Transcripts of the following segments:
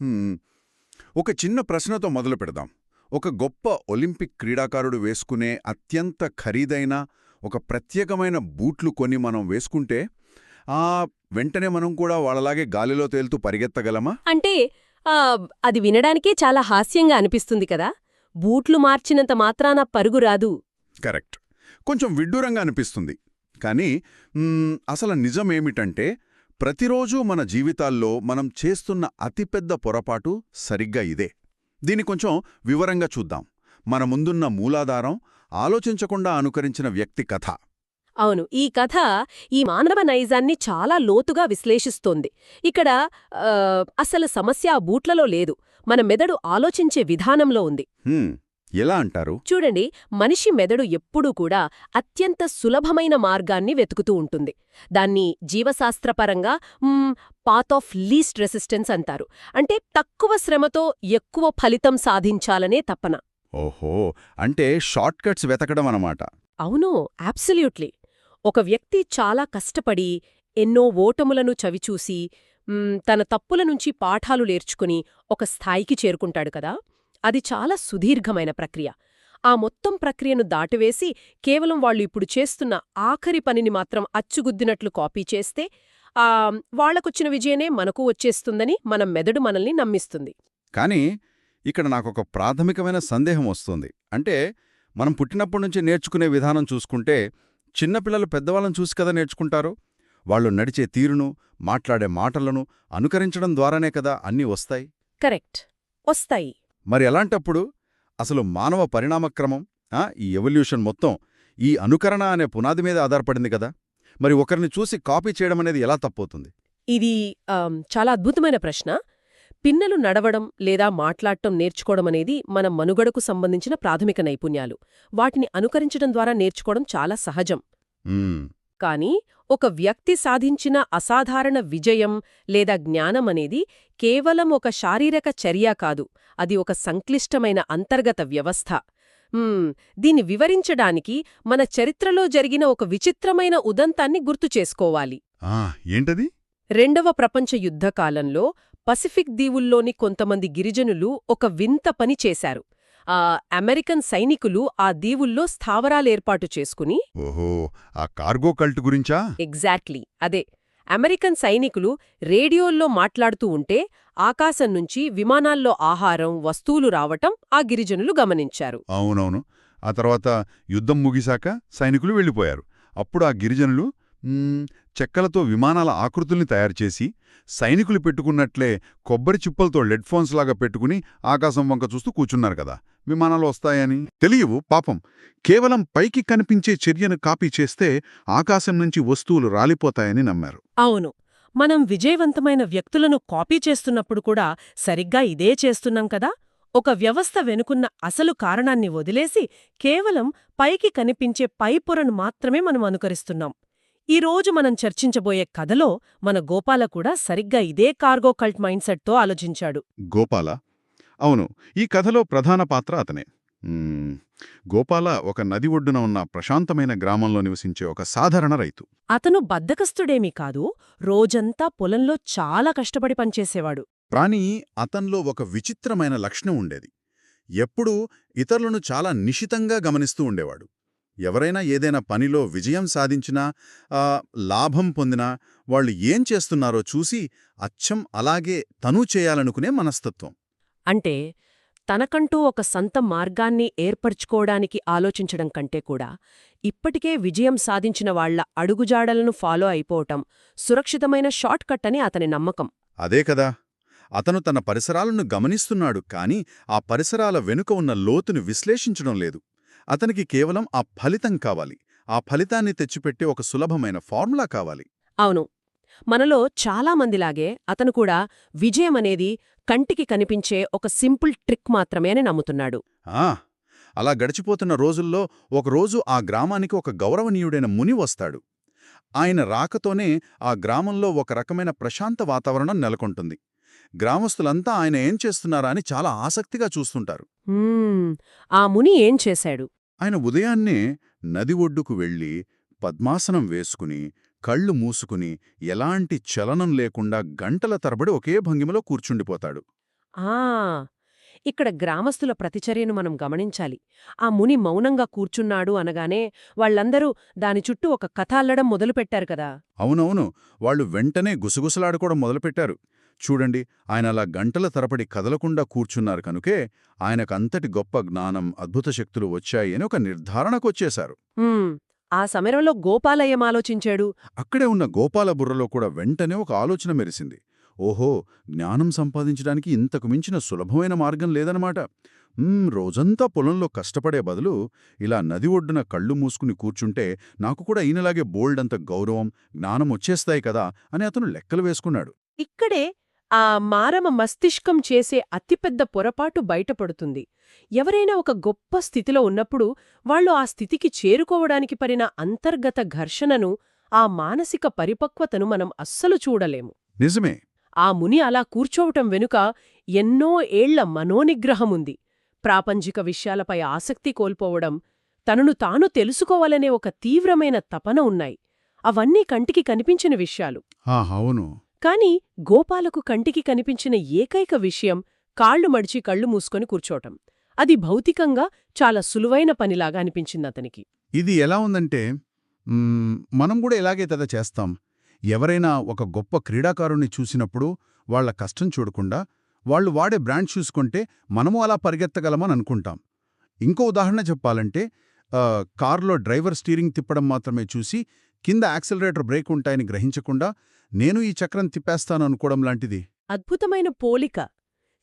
హ్మ్. ఒక చిన్న ప్రశ్నతో మొదలు పెడదాం. ఒక గొప్ప ఒలింపిక్ క్రీడాకారుడు వేసుకునే అత్యంత ఖరీదైన ఒక ప్రత్యేకమైన బూట్లు కొని మనం వేసుకుంటే ఆ వెంటనే మనం కూడా వాళ్ళలాగే గాలిలో తేలుతూ పరిగెత్తగలమా? అంటే అది వినడానికే చాలా హాస్యంగా అనిపిస్తుంది కదా. బూట్లు మార్చినంత మాత్రాన పరుగు రాదు. కరెక్ట్. కొంచెం విడ్డూరంగా అనిపిస్తుంది. కానీ అసలు నిజమేమిటంటే ప్రతిరోజూ మన జీవితాల్లో మనం చేస్తున్న అతిపెద్ద పొరపాటు సరిగ్గా ఇదే. దీన్ని కొంచెం వివరంగా చూద్దాం. మన ముందున్న మూలాధారం ఆలోచించకుండా అనుకరించిన వ్యక్తి కథ. అవును, ఈ కథ ఈ మానవ నైజాన్ని చాలా లోతుగా విశ్లేషిస్తోంది. ఇక్కడ అసలు సమస్య ఆ బూట్లలో లేదు, మన మెదడు ఆలోచించే విధానంలో ఉంది. ఎలా అంటారు? చూడండి, మనిషి మెదడు ఎప్పుడూ కూడా అత్యంత సులభమైన మార్గాన్ని వెతుకుతూ ఉంటుంది. దాన్ని జీవశాస్త్రపరంగా పాత్ ఆఫ్ లీస్ట్ రెసిస్టెన్స్ అంటారు. అంటే తక్కువ శ్రమతో ఎక్కువ ఫలితం సాధించాలనే తపన. ఓహో, అంటే షార్ట్ కట్స్ వెతకడం అన్నమాట. అవును, అబ్సల్యూట్లీ. ఒక వ్యక్తి చాలా కష్టపడి ఎన్నో ఓటములను చవిచూసి తన తప్పుల నుంచి పాఠాలు నేర్చుకుని ఒక స్థాయికి చేరుకుంటాడు కదా. అది చాలా సుదీర్ఘమైన ప్రక్రియ. ఆ మొత్తం ప్రక్రియను దాటివేసి కేవలం వాళ్ళు ఇప్పుడు చేస్తున్న ఆఖరి పనిని మాత్రం అచ్చుగుద్దినట్లు కాపీ చేస్తే వాళ్లకొచ్చిన విజయనే మనకు వచ్చేస్తుందని మన మెదడు మనల్ని నమ్మిస్తుంది. కానీ ఇక్కడ నాకొక ప్రాథమికమైన సందేహం వస్తుంది. అంటే మనం పుట్టినప్పటి నుంచి నేర్చుకునే విధానం చూసుకుంటే చిన్నపిల్లలు పెద్దవాళ్ళని చూసి కదా నేర్చుకుంటారు. వాళ్ళు నడిచే తీరును, మాట్లాడే మాటలను అనుకరించడం ద్వారానే కదా అన్నీ వస్తాయి. కరెక్ట్, వస్తాయి. మరి అలాంటప్పుడు అసలు మానవ పరిణామక్రమం, ఈ ఎవల్యూషన్ మొత్తం ఈ అనుకరణ అనే పునాది మీద ఆధారపడింది కదా. మరి ఒకరిని చూసి కాపీ చేయడం అనేది ఎలా తప్పవుతుంది? ఇది చాలా అద్భుతమైన ప్రశ్న. పిన్నలు నడవడం లేదా మాట్లాడటం నేర్చుకోవడం అనేది మన మనుగడకు సంబంధించిన ప్రాథమిక నైపుణ్యాలు. వాటిని అనుకరించడం ద్వారా నేర్చుకోవడం చాలా సహజం. కానీ ఒక వ్యక్తి సాధించిన అసాధారణ విజయం లేదా జ్ఞానం అనేది కేవలం ఒక శారీరక చర్య కాదు, అది ఒక సంక్లిష్టమైన అంతర్గత వ్యవస్థ. దీన్ని వివరించడానికి మన చరిత్రలో జరిగిన ఒక విచిత్రమైన ఉదంతాన్ని గుర్తు చేసుకోవాలి. ఏంటది? రెండవ ప్రపంచ యుద్ధకాలంలో పసిఫిక్ దీవుల్లోని కొంతమంది గిరిజనులు ఒక వింత పని చేశారు. అమెరికన్ సైనికులు ఆ దీవుల్లో స్థావరాలేర్పాటు చేసుకుని ఓహో, ఆ కార్గో కల్ట్ గురించా? ఎగ్జాక్ట్లీ అదే. అమెరికన్ సైనికులు రేడియోల్లో మాట్లాడుతూ ఉంటే ఆకాశం నుంచి విమానాల్లో ఆహారం, వస్తువులు రావటం ఆ గిరిజనులు గమనించారు. అవునవును. ఆ తర్వాత యుద్ధం ముగిశాక సైనికులు వెళ్ళిపోయారు. అప్పుడు ఆ గిరిజనులు చెక్కలతో విమానాల ఆకృతుల్ని తయారుచేసి సైనికులు పెట్టుకున్నట్లే కొబ్బరి చిప్పలతో లెడ్ ఫోన్స్ లాగా పెట్టుకుని ఆకాశం వంక చూస్తూ కూర్చున్నారు కదా. విమానాలు వస్తాయని తెలియవు పాపం. కేవలం పైకి కనిపించే చర్యను కాపీ చేస్తే ఆకాశం నుంచి వస్తువులు రాలిపోతాయని నమ్మారు. అవును, మనం విజయవంతమైన వ్యక్తులను కాపీ చేస్తున్నప్పుడు కూడా సరిగ్గా ఇదే చేస్తున్నాం కదా. ఒక వ్యవస్థ వెనుకున్న అసలు కారణాన్ని వదిలేసి కేవలం పైకి కనిపించే పైపొరను మాత్రమే మనం అనుకరిస్తున్నాం. ఈరోజు మనం చర్చించబోయే కథలో మన గోపాల కూడా సరిగ్గా ఇదే కార్గో కల్ట్ మైండ్ సెట్తో ఆలోచించాడు. గోపాల? అవును, ఈ కథలో ప్రధాన పాత్ర అతనే. గోపాల ఒక నది ఒడ్డున ఉన్న ప్రశాంతమైన గ్రామంలో నివసించే ఒక సాధారణ రైతు. అతను బద్ధకస్తుడేమీ కాదు, రోజంతా పొలంలో చాలా కష్టపడి పనిచేసేవాడు. ప్రాణి అతన్లో ఒక విచిత్రమైన లక్షణం ఉండేది. ఎప్పుడూ ఇతరులను చాలా నిశితంగా గమనిస్తూ ఉండేవాడు. ఎవరైనా ఏదైనా పనిలో విజయం సాధించినా, లాభం పొందినా వాళ్ళు ఏం చేస్తున్నారో చూసి అచ్చం అలాగే తనూ చేయాలనుకునే మనస్తత్వం. అంటే తనకంటూ ఒక సొంత మార్గాన్ని ఏర్పరచుకోవడానికి ఆలోచించడం కంటే కూడా ఇప్పటికే విజయం సాధించిన వాళ్ల అడుగుజాడలను ఫాలో అయిపోవటం సురక్షితమైన షార్ట్ కట్ అని అతని నమ్మకం. అదే కదా, అతను తన పరిసరాలను గమనిస్తున్నాడు, కానీ ఆ పరిసరాల వెనుక ఉన్న లోతును విశ్లేషించడం లేదు. అతనికి కేవలం ఆ ఫలితం కావాలి, ఆ ఫలితాన్ని తెచ్చిపెట్టే ఒక సులభమైన ఫార్ములా కావాలి. అవును, మనలో చాలామందిలాగే అతను కూడా విజయమనేది కంటికి కనిపించే ఒక సింపుల్ ట్రిక్ మాత్రమే అని నమ్ముతున్నాడు. అలా గడిచిపోతున్న రోజుల్లో ఒకరోజు ఆ గ్రామానికి ఒక గౌరవనీయుడైన ముని వస్తాడు. ఆయన రాకతోనే ఆ గ్రామంలో ఒక రకమైన ప్రశాంత వాతావరణం నెలకొంటుంది. గ్రామస్తులంతా ఆయన ఏం చేస్తున్నారా అని చాలా ఆసక్తిగా చూస్తుంటారు. ఆ ముని ఏం చేశాడు? ఆయన ఉదయాన్నే నది ఒడ్డుకు వెళ్ళి పద్మాసనం వేసుకుని కళ్ళు మూసుకుని ఎలాంటి చలనం లేకుండా గంటల తరబడి ఒకే భంగిమలో కూర్చుండిపోతాడు. ఆ ఇక్కడ గ్రామస్తుల ప్రతిచర్యను మనం గమనించాలి. ఆ ముని మౌనంగా కూర్చున్నాడు అనగానే వాళ్ళందరూ దాని చుట్టూ ఒక కథ అల్లడం మొదలుపెట్టారు కదా. అవునవును, వాళ్ళు వెంటనే గుసగుసలాడుకోవడం మొదలుపెట్టారు. చూడండి, ఆయన అలా గంటల తరబడి కదలకుండా కూర్చున్నారు కనుకే ఆయనకంతటి గొప్ప జ్ఞానం, అద్భుత శక్తులు వచ్చాయి అని ఒక నిర్ధారణకొచ్చేశారు. హ్మ్. ఆ సమయంలో గోపాలయ్యం ఆలోచించాడు. అక్కడే ఉన్న గోపాల బుర్రలో కూడా వెంటనే ఒక ఆలోచన మెరిసింది. ఓహో, జ్ఞానం సంపాదించడానికి ఇంతకు మించిన సులభమైన మార్గం లేదనమాట. రోజంతా పొలంలో కష్టపడే బదులు ఇలా నది ఒడ్డున కళ్ళు మూసుకుని కూర్చుంటే నాకు కూడా ఈయనలాగే బోల్డంత గౌరవం, జ్ఞానం వచ్చేస్తాయి కదా అని అతను లెక్కలు వేసుకున్నాడు. ఇక్కడే ఆ మారమ మస్తిష్కం చేసే అతిపెద్ద పొరపాటు బయటపడుతుంది. ఎవరైనా ఒక గొప్ప స్థితిలో ఉన్నప్పుడు వాళ్ళు ఆ స్థితికి చేరుకోవడానికి పడిన అంతర్గత ఘర్షణను, ఆ మానసిక పరిపక్వతను మనం అస్సలు చూడలేము. నిజమే. ఆ ముని అలా కూర్చోవటం వెనుక ఎన్నో ఏళ్ల మనోనిగ్రహముంది. ప్రాపంచిక విషయాలపై ఆసక్తి కోల్పోవడం, తనను తాను తెలుసుకోవాలనే ఒక తీవ్రమైన తపన ఉన్నాయి. అవన్నీ కంటికి కనిపించిన విషయాలు. అవును. కాని గోపాలకు కంటికి కనిపించిన ఏకైక విషయం కాళ్లు మడిచి కళ్ళు మూసుకొని కూర్చోటం. అది భౌతికంగా చాలా సులువైన పనిలాగా అనిపించిందతనికి. ఇది ఎలా ఉందంటే, మనం కూడా ఇలాగే కదా చేస్తాం. ఎవరైనా ఒక గొప్ప క్రీడాకారుణ్ణి చూసినప్పుడు వాళ్ల కష్టం చూడకుండా వాళ్ళు వాడే బ్రాండ్ చూసుకుంటే మనము అలా పరిగెత్తగలమని అనుకుంటాం. ఇంకో ఉదాహరణ చెప్పాలంటే, కారులో డ్రైవర్ స్టీరింగ్ తిప్పడం మాత్రమే చూసి కింద యాక్సిలరేటర్ బ్రేక్ ఉంటాయని గ్రహించకుండా నేను ఈ చక్రం తిప్పేస్తాను అనుకోవడం లాంటిది. అద్భుతమైన పోలిక.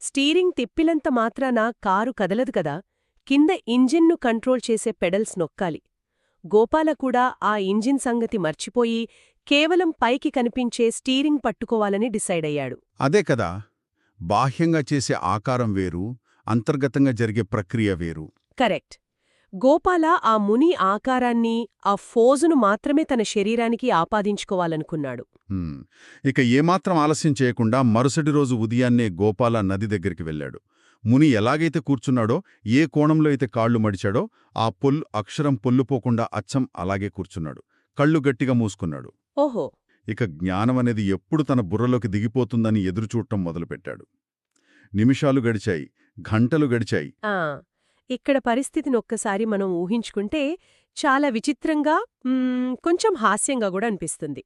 స్టీరింగ్ తిప్పినంత మాత్రాన కారు కదలదు కదా, కింద ఇంజిన్ను కంట్రోల్ చేసే పెడల్స్ నొక్కాలి. గోపాల కూడా ఆ ఇంజిన్ సంగతి మర్చిపోయి కేవలం పైకి కనిపించే స్టీరింగ్ పట్టుకోవాలని డిసైడయ్యాడు. అదే కదా, బాహ్యంగా చేసే ఆకారం వేరు, అంతర్గతంగా జరిగే ప్రక్రియ వేరు. కరెక్ట్. గోపాల ఆ ముని ఆకారాన్ని, ఆ ఫోజును మాత్రమే తన శరీరానికి ఆపాదించుకోవాలనుకున్నాడు. ఇక ఏమాత్రం ఆలస్యం చేయకుండా మరుసటి రోజు ఉదయాన్నే గోపాల నది దగ్గరికి వెళ్ళాడు. ముని ఎలాగైతే కూర్చున్నాడో, ఏ కోణంలో అయితే కాళ్లు మడిచాడో, ఆ అక్షరం పొల్లుపోకుండా అచ్చం అలాగే కూర్చున్నాడు. కళ్ళు గట్టిగా మూసుకున్నాడు. ఓహో. ఇక జ్ఞానమనేది ఎప్పుడు తన బుర్రలోకి దిగిపోతుందని ఎదురుచూడటం మొదలుపెట్టాడు. నిమిషాలు గడిచాయి, గంటలు గడిచాయి. ఇక్కడ పరిస్థితిని ఒక్కసారి మనం ఊహించుకుంటే చాలా విచిత్రంగా, కొంచెం హాస్యంగా కూడా అనిపిస్తుంది.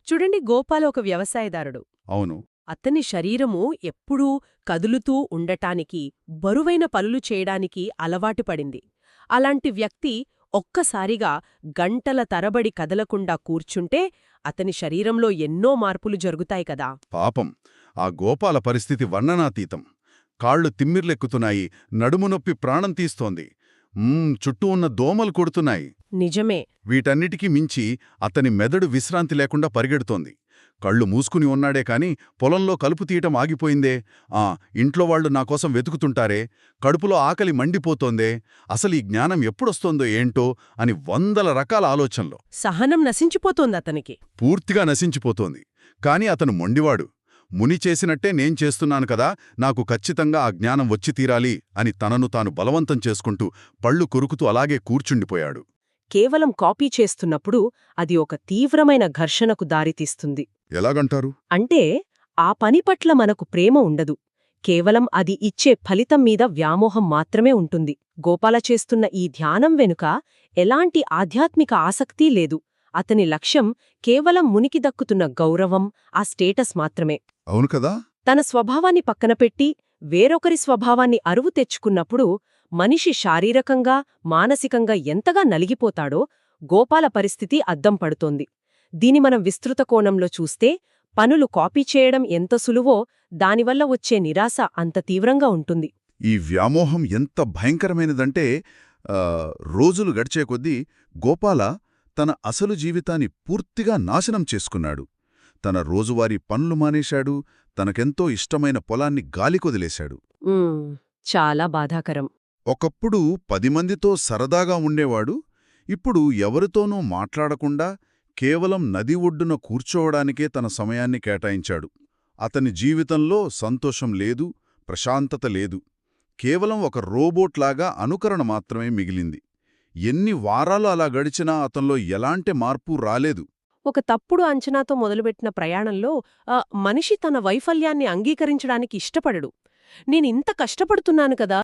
చూడండి, గోపాల ఒక వ్యవసాయదారుడు. అవును. అతని శరీరము ఎప్పుడూ కదులుతూ ఉండటానికి, బరువైన పనులు చేయడానికి అలవాటు పడింది. అలాంటి వ్యక్తి ఒక్కసారిగా గంటల తరబడి కదలకుండా కూర్చుంటే అతని శరీరంలో ఎన్నో మార్పులు జరుగుతాయి కదా. పాపం, ఆ గోపాల పరిస్థితి వర్ణనాతీతం. కాళ్లు తిమ్మిర్లెక్కుతున్నాయి, నడుము నొప్పి ప్రాణం తీస్తోంది, చుట్టూ ఉన్న దోమలు కొడుతున్నాయి. నిజమే. వీటన్నిటికీ మించి అతని మెదడు విశ్రాంతి లేకుండా పరిగెడుతోంది. కళ్ళు మూసుకుని ఉన్నాడే కాని పొలంలో కలుపు తీయటం ఆగిపోయిందే, ఇంట్లో వాళ్లు నాకోసం వెతుకుతుంటారే, కడుపులో ఆకలి మండిపోతోందే, అసలు ఈ జ్ఞానం ఎప్పుడొస్తోందో ఏంటో అని వందల రకాల ఆలోచనలు. సహనం నశించిపోతోందతనికి. పూర్తిగా నశించిపోతోంది. కాని అతను మొండివాడు. ముని చేసినట్టే నేను చేస్తున్నాను కదా, నాకు ఖచ్చితంగా ఆ జ్ఞానం వచ్చి తీరాలి అని తనను తాను బలవంతం చేసుకుంటూ పళ్ళు కొరుకుతూ అలాగే కూర్చుండిపోయాడు. కేవలం కాపీ చేస్తున్నప్పుడు అది ఒక తీవ్రమైన ఘర్షణకు దారితీస్తుంది. ఎలాగంటారు? అంటే ఆ పని పట్ల మనకు ప్రేమ ఉండదు, కేవలం అది ఇచ్చే ఫలితం మీద వ్యామోహం మాత్రమే ఉంటుంది. గోపాల చేస్తున్న ఈ ధ్యానం వెనుక ఎలాంటి ఆధ్యాత్మిక ఆసక్తి లేదు. అతని లక్ష్యం కేవలం మునికి దక్కుతున్న గౌరవం, ఆ స్టేటస్ మాత్రమే. అవును కదా. తన స్వభావాన్ని పక్కనపెట్టి వేరొకరి స్వభావాన్ని అరువు తెచ్చుకున్నప్పుడు మనిషి శారీరకంగా, మానసికంగా ఎంతగా నలిగిపోతాడో గోపాల పరిస్థితి అద్దం పడుతోంది. దీని మనం విస్తృత కోణంలో చూస్తే పనులు కాపీ చేయడం ఎంత సులువో దానివల్ల వచ్చే నిరాశ అంత తీవ్రంగా ఉంటుంది. ఈ వ్యామోహం ఎంత భయంకరమైనదంటే, రోజులు గడిచే కొద్దీ గోపాల తన అసలు జీవితాన్ని పూర్తిగా నాశనం చేసుకున్నాడు. తన రోజువారీ పనులు మానేశాడు, తనకెంతో ఇష్టమైన పొలాన్ని గాలికొదిలేశాడు. చాలా బాధాకరం. ఒకప్పుడు 10 మందితో సరదాగా ఉండేవాడు, ఇప్పుడు ఎవరితోనూ మాట్లాడకుండా కేవలం నది ఒడ్డున కూర్చోవడానికే తన సమయాన్ని కేటాయించాడు. అతని జీవితంలో సంతోషం లేదు, ప్రశాంతత లేదు. కేవలం ఒక రోబోట్లాగా అనుకరణ మాత్రమే మిగిలింది. ఎన్ని వారాలు అలా గడిచినా అతనిలో ఎలాంటి మార్పు రాలేదు. ఒక తప్పుడు అంచనాతో మొదలుపెట్టిన ప్రయాణంలో మనిషి తన వైఫల్యాన్ని అంగీకరించడానికి ఇష్టపడడు. నేనింత కష్టపడుతున్నాను కదా